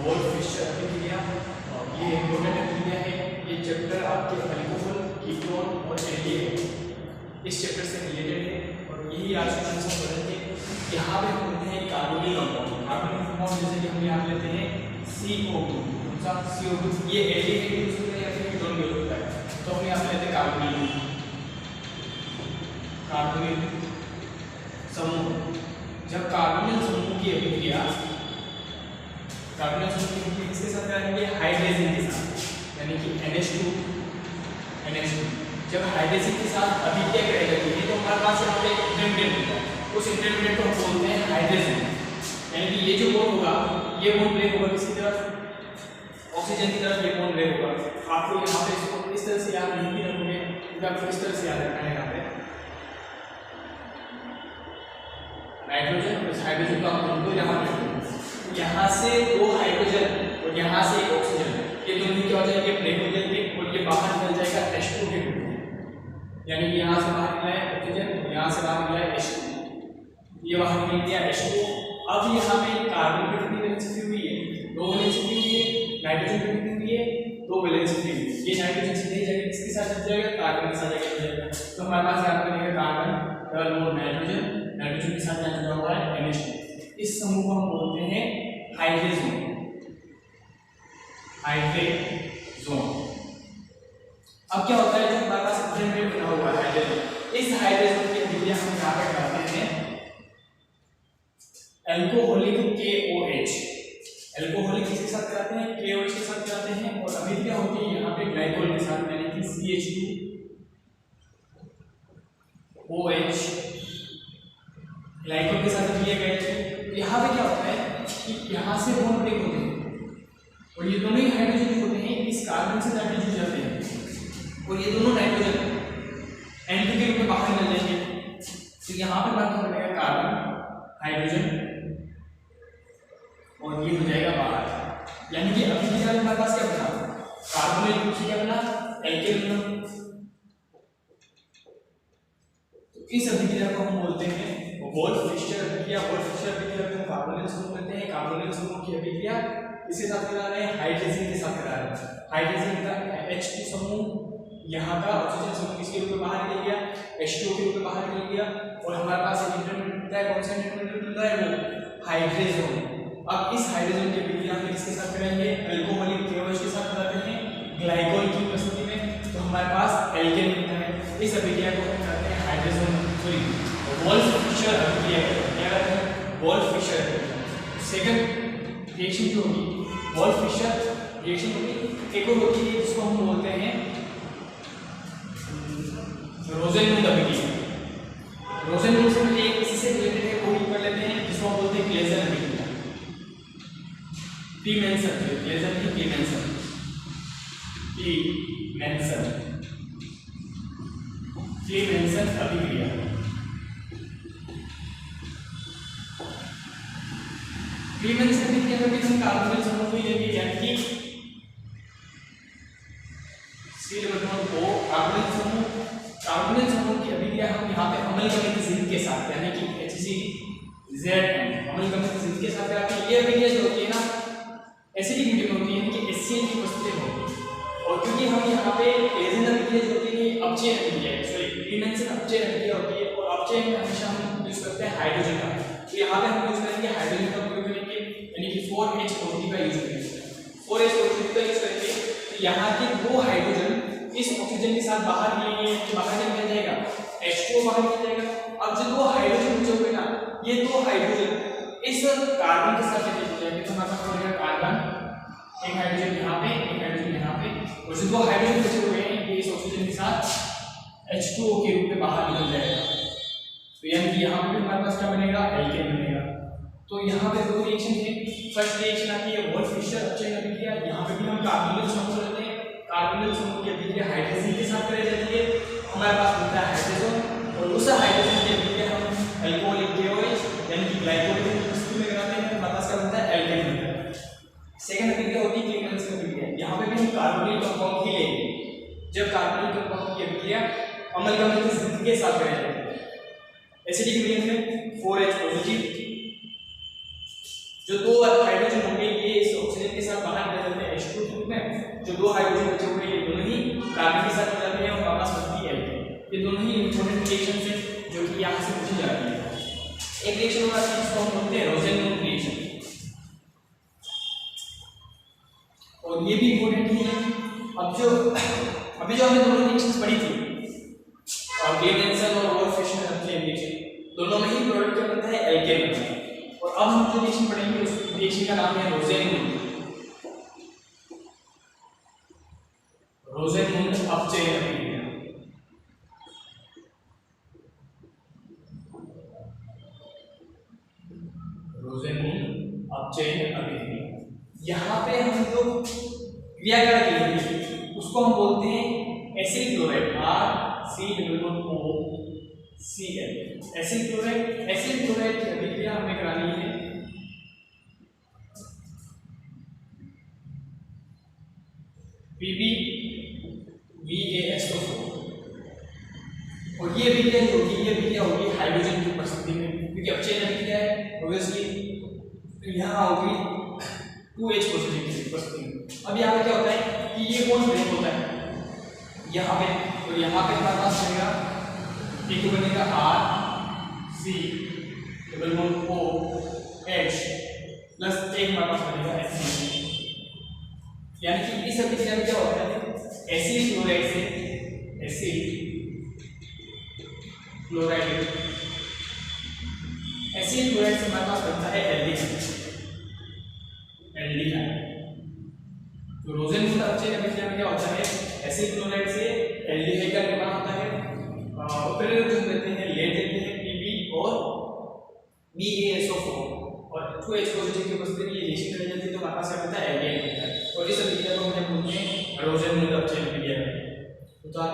Wolff-Fisher अभिक्रिया। ये important अभिक्रिया है। ये चैप्टर आपके अल्कोहल, कीटोन और एल्डिहाइड इस चैप्टर से रिलेटेड है और यही आज हम पढ़ेंगे। यहाँ पे हम लेते हैं कार्बोनिल कंपाउंड। कार्बोनिल कंपाउंड जैसे कि हम यहाँ लेते हैं CO2, CO2 ये एल्डिहाइड यूज होता है या फिर कीटोन यूज होता है, तो हम यहाँ लेते हैं कार्बोनिल समूह। जब कार्बोनिल समूह की अभिक्रिया किसके साथ कराएंगे? हाइड्रोजन के साथ, यानी कि NH2 जब हाइड्रोजन के साथ अभिक्रिया कराई जाती है तो हमारे पास यहाँ पे इंटरमीडिएट मिलता है। उस इंटरमीडिएट को हम बोलते हैं हाइड्रोजन, यानी कि ये जो बॉन्ड होगा ये बॉन्ड ब्रेक होगा किसकी तरफ? ऑक्सीजन की तरफ ये बॉन्ड ब्रेक होगा। आपको यहाँ पे इसको इस तरह से याद नहीं रखोगे, आपको इस तरह से याद रखना है। यहाँ पे नाइट्रोजन, इस हाइड्रोजन को आप दोनों यहाँ पे यहाँ से दो हाइड्रोजन और यहाँ से एक ऑक्सीजन, ये दोनों क्या हो जाएंगे? ब्रेक हो जाएंगे और ये बाहर निकल जाएगा H2 के रूप में। यानी कि यहाँ से बाहर निकला है ऑक्सीजन, यहाँ से बाहर निकला है H2, ये बाहर निकल गया H2। अब यहाँ पे कार्बन की कितनी वैलेंस फ्री हुई है? 2 वैलेंस फ्री हुई है। नाइट्रोजन की कितनी हुई है? 2 वैलेंस फ्री हुई है। ये नाइट्रोजन सीधे जाएगा किसके साथ जुड़ जाएगा? कार्बन के साथ जाएगा। तो हमारे पास यहाँ पे लिखा कार्बन डबल बॉन्ड नाइट्रोजन के साथ यहाँ जुड़ा हुआ है NH2। इस समूह को हम बोलते हैं हाइड्रेजोन। अब क्या होता है जब हमारे पास इंटरमीडिएट बना हुआ है हाइड्रोजन, इस हाइड्रोजन की अभिक्रिया हम यहाँ पे करते हैं अल्कोहलिक KOH। अल्कोहलिक किसके साथ कराते हैं? KOH के साथ कराते हैं। और अभिक्रिया होती है यहाँ पे ग्लाइकोल के साथ, यानी कि CH2OH ग्लाइकोल के साथ किए गए थे। यहाँ पे क्या होता है कि यहाँ से बॉन्ड ब्रेक होते हैं और ये दोनों ही हाइड्रोजन होते हैं इस कार्बन से जाके जुड़ जाते हैं और ये दोनों नाइट्रोजन N2 के रूप में बाहर निकल जाएंगे। तो यहाँ पे बात हो जाएगा कार्बन हाइड्रोजन और ये हो जाएगा बाहर। यानी कि अभिक्रिया में हमारे पास क्या बना? कार्बोनिल ग्रुप से क्या बना? एल्केन बना। तो इस अभिक्रिया को हम बोलते हैं वोल्फ-फिशर अभिक्रिया। वोल्फ-फिशर अभिक्रिया में कार्बोनिल समूह लेते हैं। कार्बोनिल समूह की अभिक्रिया किसके साथ करा रहे हैं? हाइड्रोजन के साथ करा रहे हैं। हाइड्रोजन का H2 समूह यहाँ का ऑक्सीजन समूह किसके रूप में बाहर निकल गया? H2 के रूप में बाहर निकल गया और हमारे पास एक इंटरमीडिएट मिलता है। कौन सा इंटरमीडिएट मिलता है? वो हाइड्रोजन। अब इस हाइड्रोजन की अभिक्रिया हम किसके साथ कराएंगे? अल्कोहलिक KOH के साथ कराते हैं ग्लाइकोल की उपस्थिति में, तो हमारे पास एल्केन मिलता है। इस अभिक्रिया को हम करते हैं हाइड्रोजन वोल्फ-फिशर अभिक्रिया। क्या करते हैं? वोल्फ-फिशर। सेकंड रिएक्शन जो होगी वोल्फ-फिशर रिएक्शन होगी। एक और होती है जिसको हम बोलते हैं रोसेनमुंड अभिक्रिया। रोसेनमुंड से एक किसी से रिलेटेड है वो कर लेते हैं जिसको हम बोलते हैं क्लेजन अभिक्रिया। क्लीमेंसन अभिक्रिया। क्लीमेंसन अभिक्रिया में भी हम कार्बोनिल समूह को ही लेंगे, यानी कि कार्बोनिल समूह की अभिक्रिया हम यहाँ पे अम्ल गमित जिंक के साथ, यानी कि HCZN अम्ल गमित जिंक के साथ कराते हैं। ये अभिक्रिया जो होती है ना एसिडिक मीडियम होती है, कि HCl की उपस्थिति में होती है। और क्योंकि हम यहाँ पे क्लेजन अभिक्रिया जो होती है अपचयन अभिक्रिया है, सॉरी क्लीमेंसन अपचयन अभिक्रिया होती है और अपचयन में हमेशा हम यूज करते हैं हाइड्रोजन का। तो यहाँ पे हम यूज करेंगे हाइड्रोजन का उपयोग करेंगे, यानी कि 4H पॉजिटिव का यूज करेंगे। 4H पॉजिटिव का यूज करेंगे तो यहाँ के दो हाइड्रोजन इस ऑक्सीजन के साथ बाहर निकलेंगे, तो बाहर क्या निकल जाएगा? H2 बाहर निकल जाएगा। अब जो दो हाइड्रोजन जो होंगे ना, ये दो हाइड्रोजन इस कार्बन के साथ जुड़ जाएंगे, तो हमारे पास हो जाएगा कार्बन, एक हाइड्रोजन यहाँ पे, एक हाइड्रोजन यहाँ पे, और जो दो हाइड्रोजन बचे हुए हैं ये इस ऑक्सीजन के साथ H2O के रूप में बाहर निकल जाएगा। तो यानी कि यहाँ पे हमारे पास क्या बनेगा? एल्केन बनेगा। तो यहाँ पे दो रिएक्शन है। फर्स्ट रिएक्शन आती है वोल्फ-फिशर अपचयन अभिक्रिया। यहाँ पे भी हम कार्बोनिल समूह लेते हैं। कार्बोनिल समूह की अभिक्रिया हाइड्रोजन के साथ कराई जाती है, हमारे पास मिलता है हाइड्रोजन और उस हाइड्रोजन की अभिक्रिया हम अल्कोहलिक KOH यानी कि ग्लाइकोल की उपस्थिति में कराते हैं, हमारे पास क्या बनता है? एल्केन बनता है। सेकंड अभिक्रिया होती है क्लीमेंसन अभिक्रिया। यहाँ पे भी हम कार्बोनिल कंपाउंड ही लेंगे। जब कार्बोनिल कंपाउंड की अभिक्रिया अम्ल गमित जिंक के साथ कराई जाती है, एसिडिक मीडियम में 4H पॉजिटिव जो दो हाइड्रोजन होंगे ये इस ऑक्सीजन के साथ बाहर निकल जाते हैं H2 के रूप में, जो दो हाइड्रोजन बचे हुए ये दोनों ही कार्बन के साथ मिल जाते हैं और वापस बनती है एल्केन। ये दोनों ही इंपॉर्टेंट रिएक्शंस हैं जो कि यहाँ से पूछी जाती है। एक रिएक्शन होगा जिसको हम बोलते हैं रोसेनमून रिएक्शन, और ये भी इंपॉर्टेंट ही है। अभी जो हमने दोनों रिएक्शंस पढ़ी थी और ग्लेडेंसन और ओवरफिशन रिएक्शन, दोनों में ही प्रोडक्ट क्या बनता है एल्केन बनता है। और अब हम जो रिएक्शन पढ़ेंगे उस रिएक्शन का नाम है रोसेनमून अपचयन अभिक्रिया। रोसेनमून अपचयन अभिक्रिया, यहाँ पे हम जो क्रिया करेंगे उसको हम बोलते हैं acid chloride RCOOCl। Acid chloride की अभिक्रिया हमें करानी है PbVaSO4, और ये अभिक्रिया होगी हाइड्रोजन की उपस्थिति में, क्योंकि अपचयन अभिक्रिया है ऑब्वियसली यहाँ होगी 2H पॉजिटिव की उपस्थिति में। अब यहाँ पे क्या होता है कि ये कौन ब्रेक होता है यहाँ पे, तो यहाँ पे हमारे पास बनेगा एक बनेगा RCOOH प्लस एक हमारे पास बनेगा HCl, यानी कि इस अभिक्रिया में क्या होता है एसिड क्लोराइड से हमारे पास बनता है एल्डिहाइड। तो रोसेनमून अपचयन अभिक्रिया में क्या होता है एसिड क्लोराइड से एल्डिहाइड का निर्माण होता है, उत्प्रेरक जो देते हैं लेट देते हैं Pb और VaSO4 और 2H पॉजिटिव की उपस्थिति में ये रिएक्शन कर जाती है तो हमारे पास क्या बनता है एल्डिहाइड बनता है, और इस अभिक्रिया को हम क्या बोलते हैं रोसेनमून अपचयन अभिक्रिया। तो आप